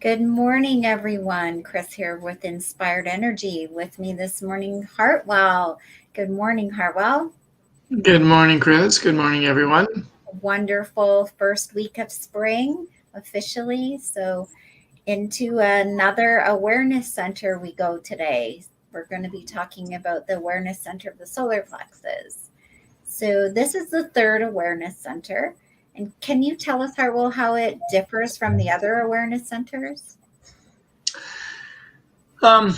Good morning, everyone. Kris here with Inspired Energy. With me this morning, Hartwell. Good morning, Hartwell. Good morning, Kris. Good morning, everyone. Wonderful first week of spring officially. So, into another awareness center we go today. We're going to be talking about the awareness center of the solar plexus. So, this is the third awareness center. And can you tell us, Hartwell, how it differs from the other awareness centers? Um,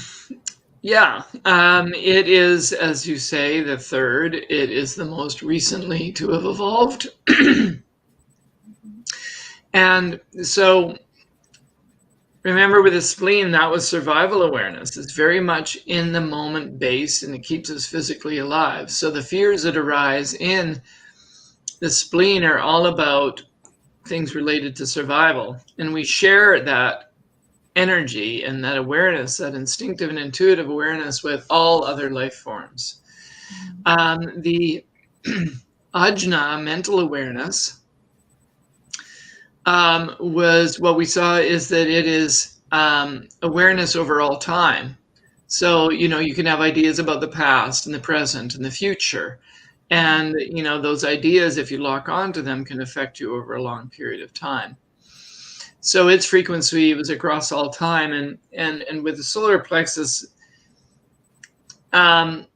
it is, as you say, the third. It is the most recently to have evolved. And so, remember with the spleen, that was survival awareness. It's very much in the moment based and it keeps us physically alive. So, the fears that arise in the spleen are all about things related to survival. And we share that energy and that awareness, that instinctive and intuitive awareness with all other life forms. The ajna, mental awareness, was what we saw is that it is awareness over all time. So, you can have ideas about the past and the present and the future. And, those ideas, if you lock onto them, can affect you over a long period of time. So its frequency was across all time, and with the solar plexus, the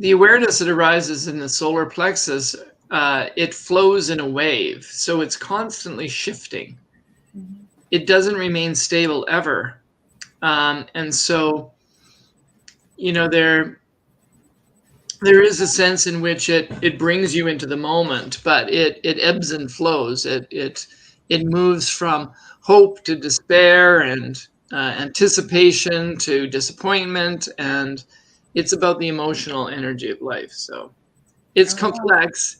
awareness that arises in the solar plexus, it flows in a wave, so it's constantly shifting. It doesn't remain stable ever, and so there is a sense in which it brings you into the moment, but it ebbs and flows. It moves from hope to despair and anticipation to disappointment, and it's about the emotional energy of life. So it's complex,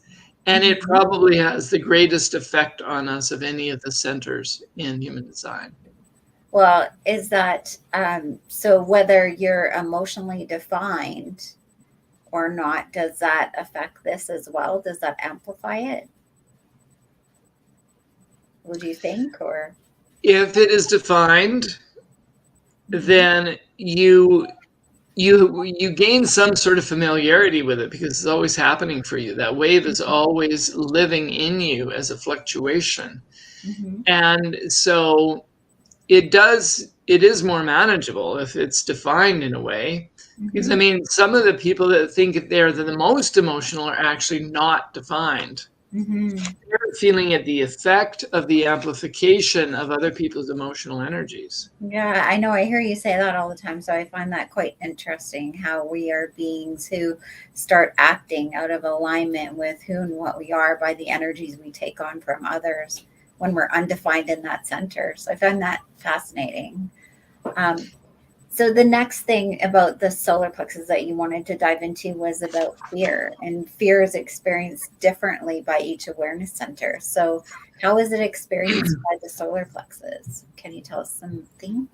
and it probably has the greatest effect on us of any of the centers in human design. Well, is that so whether you're emotionally defined or not, does that affect this as well? Does that amplify it? Would you think, or? If it is defined, then you gain some sort of familiarity with it because it's always happening for you. That wave is always living in you as a fluctuation. And so it is more manageable if it's defined in a way. Because some of the people that think they're the most emotional are actually not defined. They're feeling the effect of the amplification of other people's emotional energies. Yeah, I know. I hear you say that all the time. So I find that quite interesting how we are beings who start acting out of alignment with who and what we are by the energies we take on from others when we're undefined in that center. So I find that fascinating. So the next thing about the solar plexus that you wanted to dive into was about fear, and fear is experienced differently by each awareness center. So how is it experienced by the solar plexus? Can you tell us something?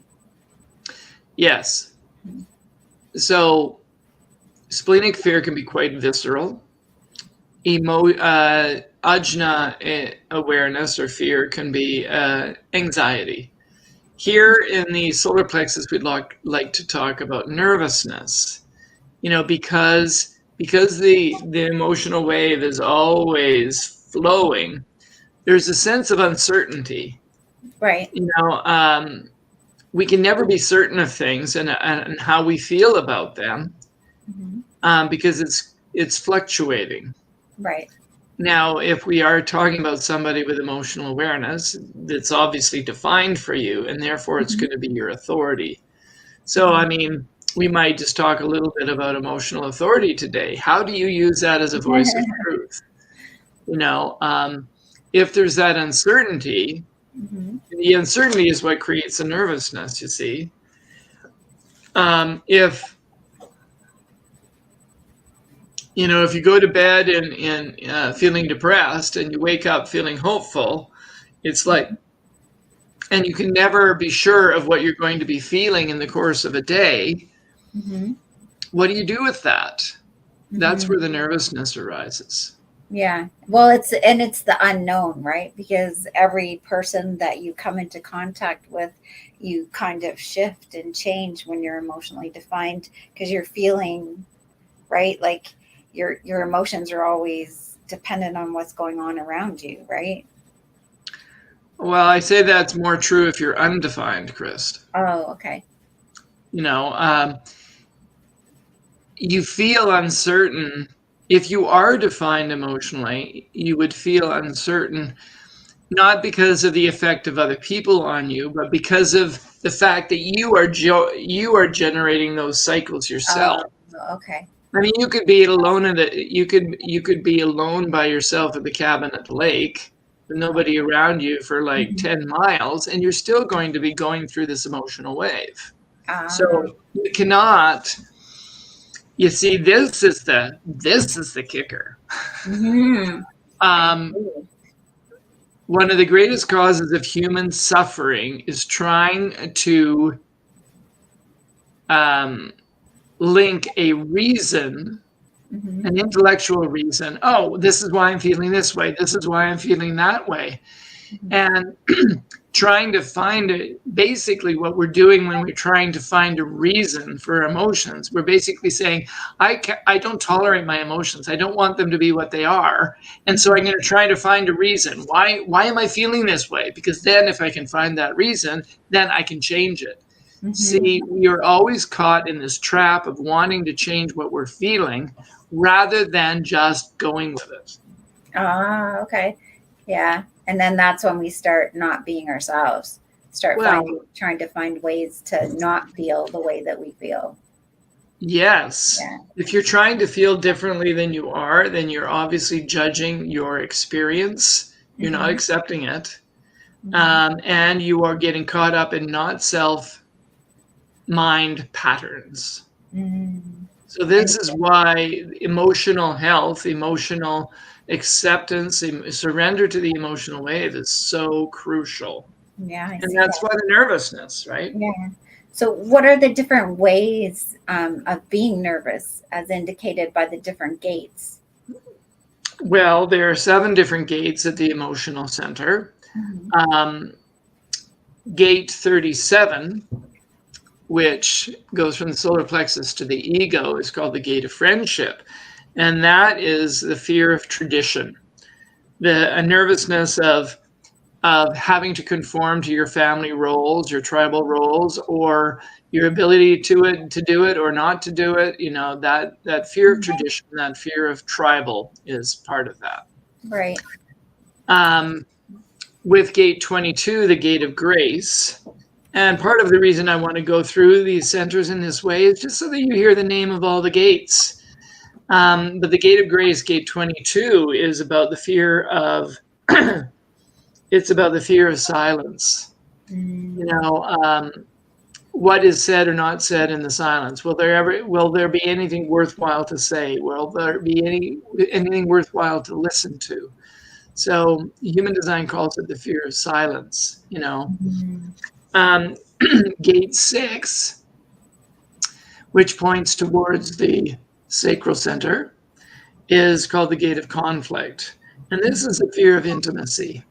Yes. So splenic fear can be quite visceral. Ajna awareness or fear can be anxiety. Here in the solar plexus, we'd like to talk about nervousness, because the emotional wave is always flowing. There's a sense of uncertainty. Right. We can never be certain of things and how we feel about them, because it's fluctuating. Right. Now, if we are talking about somebody with emotional awareness, that's obviously defined for you, and therefore it's going to be your authority. So, we might just talk a little bit about emotional authority today. How do you use that as a voice of truth? If there's that uncertainty, the uncertainty is what creates the nervousness, you see. If you go to bed and feeling depressed and you wake up feeling hopeful, it's like, and you can never be sure of what you're going to be feeling in the course of a day. What do you do with that? That's where the nervousness arises. Yeah. Well, it's the unknown, right? Because every person that you come into contact with, you kind of shift and change when you're emotionally defined because you're feeling, right? Like your emotions are always dependent on what's going on around you, right? Well, I say that's more true if you're undefined, Chris. Oh, okay. You know, you feel uncertain. If you are defined emotionally, you would feel uncertain, not because of the effect of other people on you, but because of the fact that you are generating those cycles yourself. Oh, okay. I mean, you could be alone you could be alone by yourself at the cabin at the lake with nobody around you for like Mhm. 10 miles, and you're still going to be going through this emotional wave. Ah. So you cannot. You see, this is the kicker. Hmm. I Um, see. one of the greatest causes of human suffering is trying to um, link a reason, Hmm. an intellectual reason. Oh, this is why I'm feeling this way. This is why I'm feeling that way. Hmm. And trying to find it, basically what we're doing when we're trying to find a reason for emotions, we're basically saying, I don't tolerate my emotions. I don't want them to be what they are. And so I'm going to try to find a reason. Why am I feeling this way? Because then if I can find that reason, then I can change it. Hmm. See, we are always caught in this trap of wanting to change what we're feeling rather than just going with it. Ah, okay. Yeah. And then that's when we start not being ourselves. Start Well, trying to find ways to not feel the way that we feel. yes. Yeah. If you're trying to feel differently than you are, then you're obviously judging your experience. You're not Hmm. accepting it. Hmm. And you are getting caught up in not self mind patterns. Hmm. So, this And is why emotional health, emotional acceptance, surrender to the emotional wave is so crucial. yeah, I And see that's that. why the nervousness, right? Yeah. So, what are the different ways of being nervous, as indicated by the different gates? Well, there are 7 different gates at the emotional center. Hmm. Um, Gate 37, which goes from the solar plexus to the ego, is called the gate of friendship. And that is the fear of tradition, a nervousness of having to conform to your family roles, your tribal roles, or your ability to do it or not to do it. That fear of tradition, that fear of tribal is part of that. Right. Um, with gate 22, the gate of grace. And part of the reason I want to go through these centers in this way is just so that you hear the name of all the gates. But the gate of grace, gate 22, is about the fear of it's about the fear of silence. You Mm. know, what is said or not said in the silence? Will there be anything worthwhile to say? Will there be anything worthwhile to listen to? So human design calls it the fear of silence. Mhm. Um, Gate 6, which points towards the sacral center, is called the gate of conflict. And this is the fear of intimacy.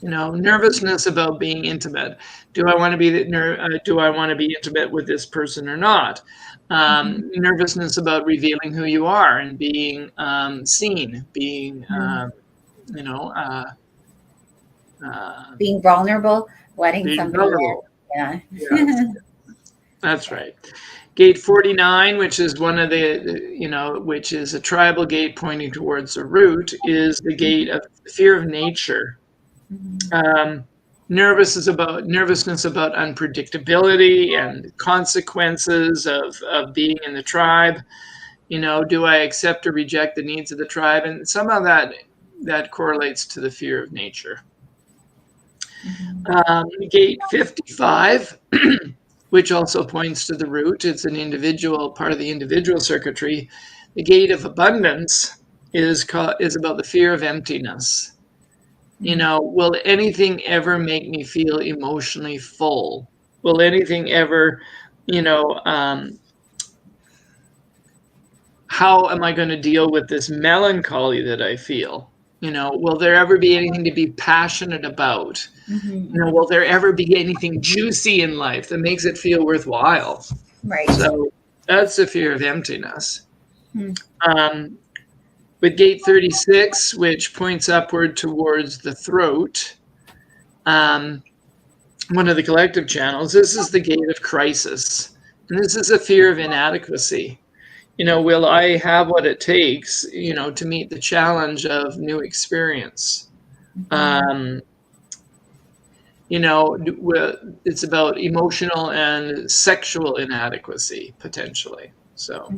Nervousness about being intimate. Do I want to be intimate with this person or not? Mhm. Nervousness about revealing who you are and being seen, Mhm. you know, uh, uh, Being vulnerable, letting being somebody in. vulnerable. Yeah. Yes, that's right. Gate 49, which is one of which is a tribal gate pointing towards the root, is the gate of fear of nature. Mhm. Um, nervousness about unpredictability and consequences of being in the tribe. Do I accept or reject the needs of the tribe? And somehow that correlates to the fear of nature. Mhm. Gate 55, which also points to the root. It's an individual part of the individual circuitry. The gate of abundance is about the fear of emptiness. Mhm. Will anything ever make me feel emotionally full? Will anything ever, you know, um, how am I going to deal with this melancholy that I feel? Will there ever be anything to be passionate about? Will there ever be anything juicy in life that makes it feel worthwhile? Right. So that's the fear of emptiness. Hmm. With gate 36, which points upward towards the throat, one of the collective channels, this is the gate of crisis. And this is a fear of inadequacy. Will I have what it takes, to meet the challenge of new experience? It's about emotional and sexual inadequacy, potentially. So,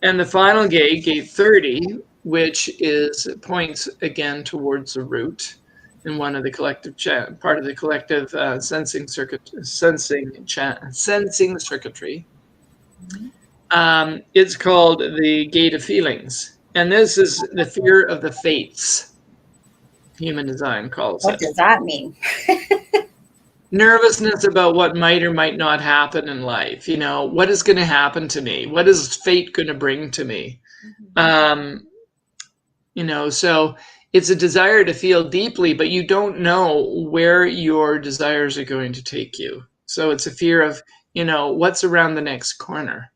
and the final gate, gate 30, which points again towards the root in one of the collective part of the collective sensing circuitry. It's called the gate of feelings, and this is the fear of the fates. Human design calls it. What does that mean? Nervousness about what might or might not happen in life. What is going to happen to me? What is fate going to bring to me? So it's a desire to feel deeply, but you don't know where your desires are going to take you. So it's a fear of, what's around the next corner.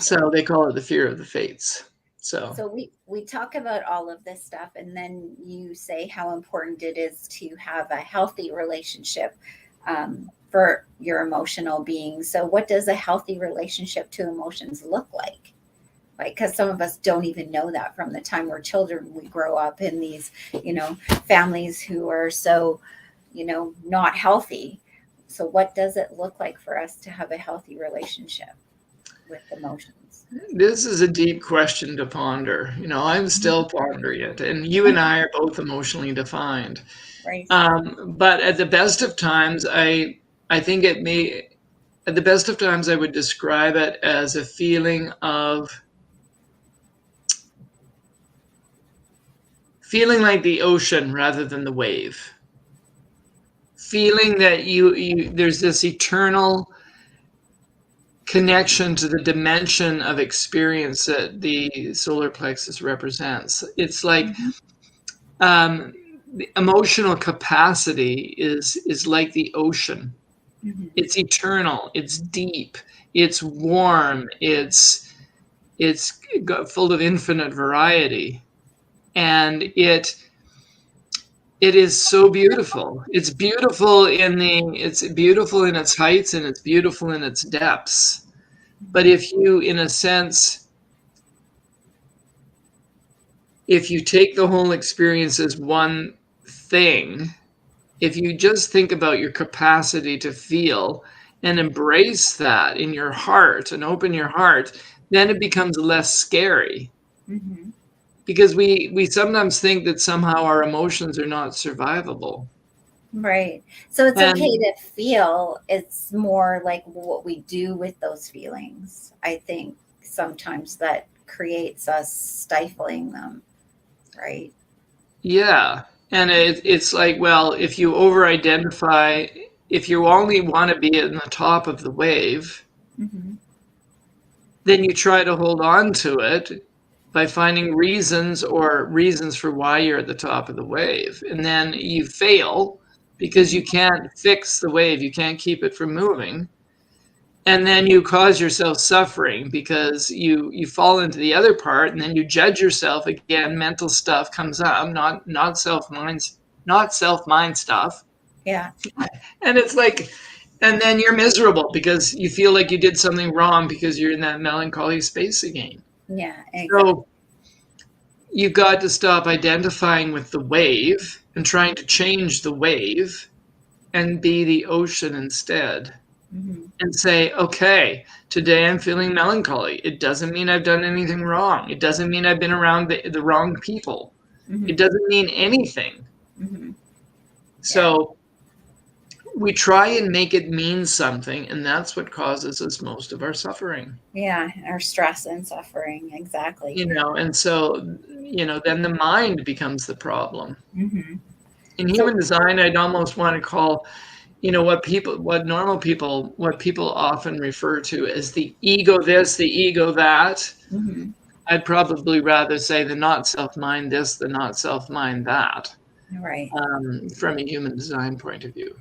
So they call it the fear of the fates. So we talk about all of this stuff, and then you say how important it is to have a healthy relationship for your emotional being. So what does a healthy relationship to emotions look like? Right? Because some of us don't even know that from the time we're children. We grow up in these, families who are so, not healthy. So what does it look like for us to have a healthy relationship with emotions? This is a deep question to ponder. I'm still pondering it, and you and I are both emotionally defined. Right. But at the best of times, I think at the best of times, I would describe it as a feeling like the ocean rather than the wave. Feeling that there's this eternal connection to the dimension of experience that the solar plexus represents. It's like the emotional capacity is like the ocean. It's eternal. It's deep. It's warm. It's full of infinite variety, and it is so beautiful. It's beautiful in its heights, and it's beautiful in its depths. But if you, in a sense, if you take the whole experience as one thing, if you just think about your capacity to feel and embrace that in your heart and open your heart, then it becomes less scary. Because we sometimes think that somehow our emotions are not survivable. Right. So it's okay to feel. It's more like what we do with those feelings. I think sometimes that creates us stifling them. Right. Yeah. And it's like, well, if you over-identify, if you only want to be in the top of the wave, then you try to hold on to it by finding reasons for why you're at the top of the wave. And then you fail because you can't fix the wave. You can't keep it from moving. And then you cause yourself suffering because you fall into the other part, and then you judge yourself again. Mental stuff comes up, not self-mind stuff. Yeah. And it's like, and then you're miserable because you feel like you did something wrong because you're in that melancholy space again. Yeah, exactly. So you've got to stop identifying with the wave and trying to change the wave and be the ocean instead. And say, okay, today I'm feeling melancholy. It doesn't mean I've done anything wrong. It doesn't mean I've been around the wrong people. It doesn't mean anything. So we try and make it mean something, and that's what causes us most of our suffering. Yeah, our stress and suffering, exactly. And so, then the mind becomes the problem. In human design, I'd almost want to call, what people often refer to as the ego this, the ego that. Mm-hmm. I'd probably rather say the not self mind this, the not self mind that, Right. from a human design point of view.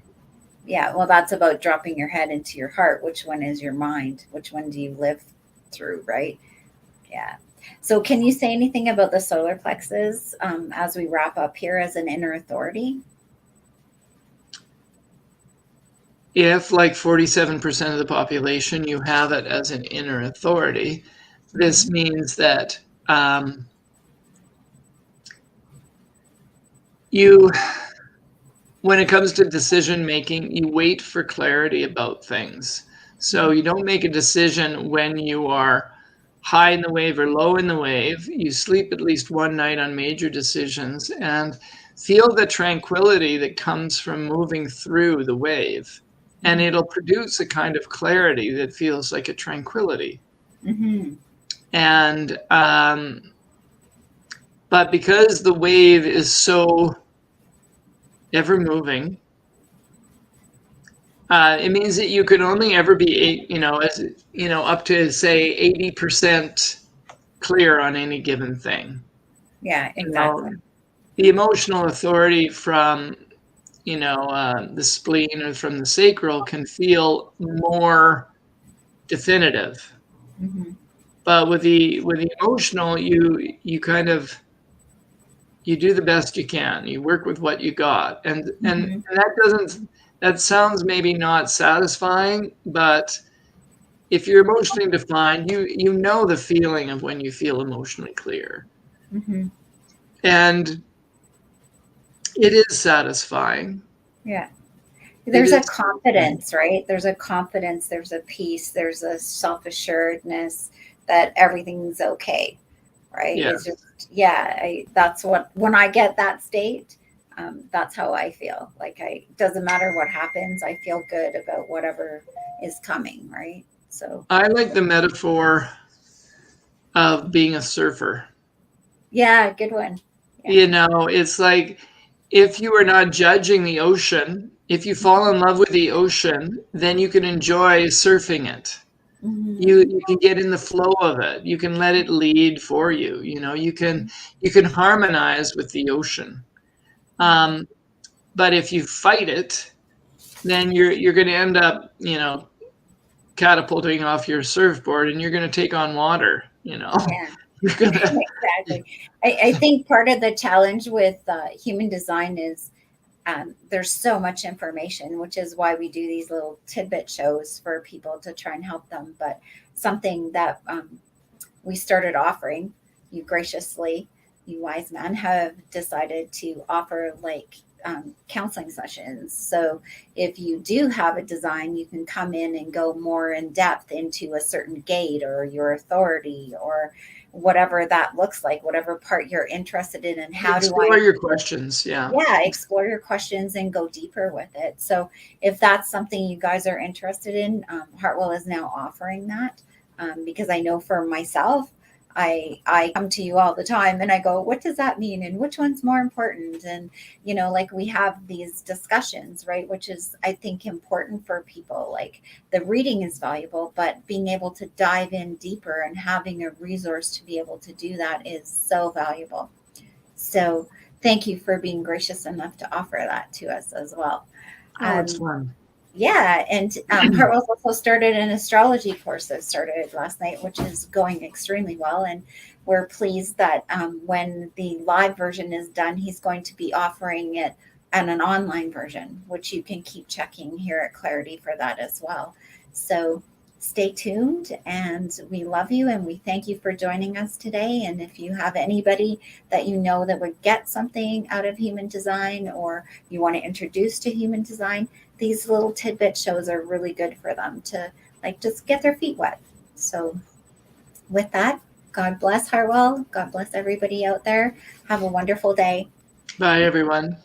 Yeah. Well, that's about dropping your head into your heart. Which one is your mind? Which one do you live through? Right. Yeah. So, can you say anything about the solar plexus as we wrap up here as an inner authority? If, like 47% of the population, you have it as an inner authority, this means that you, when it comes to decision making, you wait for clarity about things. So you don't make a decision when you are high in the wave or low in the wave. You sleep at least one night on major decisions and feel the tranquility that comes from moving through the wave. And it'll produce a kind of clarity that feels like a tranquility. Mm-hmm. And, but because the wave is so ever moving, it means that you can only ever be, up to say 80% clear on any given thing. Yeah, exactly. The emotional authority from, the spleen or from the sacral can feel more definitive. Mm-hmm. But with the emotional, you kind of you do the best you can. You work with what you got, and Mm-hmm. that sounds maybe not satisfying, but if you're emotionally defined, you know the feeling of when you feel emotionally clear, Mm-hmm. and it is satisfying. Yeah. It There's is a satisfying. confidence, right? There's a confidence, there's a peace, there's a self assuredness that everything's okay, right? Yeah. It's just, yeah, that's what, when I get that state, that's how I feel. Like, doesn't matter what happens, I feel good about whatever is coming, right? So, I like the metaphor of being a surfer. yeah, good one. Yeah. It's like if you are not judging the ocean, if you fall in love with the ocean, then you can enjoy surfing it. Mm-hmm. You can get in the flow of it. You can let it lead for you. You can harmonize with the ocean. Um, but if you fight it, then you're going to end up, catapulting off your surfboard, and you're going to take on water. Yeah. You're gonna. Exactly. I think part of the challenge with human design is there's so much information, which is why we do these little tidbit shows for people to try and help them. But something that we started offering, you graciously, you wise men, have decided to offer like counseling sessions. So if you do have a design, you can come in and go more in depth into a certain gate or your authority or whatever that looks like, whatever part you're interested in, and how do Explore I, your questions. Yeah. yeah, explore your questions and go deeper with it. So if that's something you guys are interested in, Hartwell is now offering that, because I know for myself, I come to you all the time and I go, what does that mean and which one's more important? And like we have these discussions, right, which is, I think, important for people. Like, the reading is valuable, but being able to dive in deeper and having a resource to be able to do that is so valuable. So thank you for being gracious enough to offer that to us as well. Oh, it's Um, fun. yeah, and Hartwell's also started an astrology course that started last night, which is going extremely well. And we're pleased that when the live version is done, he's going to be offering it and an online version, which you can keep checking here at Clarity for that as well. So stay tuned, and we love you and we thank you for joining us today. And if you have anybody that you know that would get something out of human design, or you want to introduce to human design, these little tidbit shows are really good for them to like just get their feet wet. So with that, God bless Hartwell. God bless everybody out there. Have a wonderful day. Bye, everyone.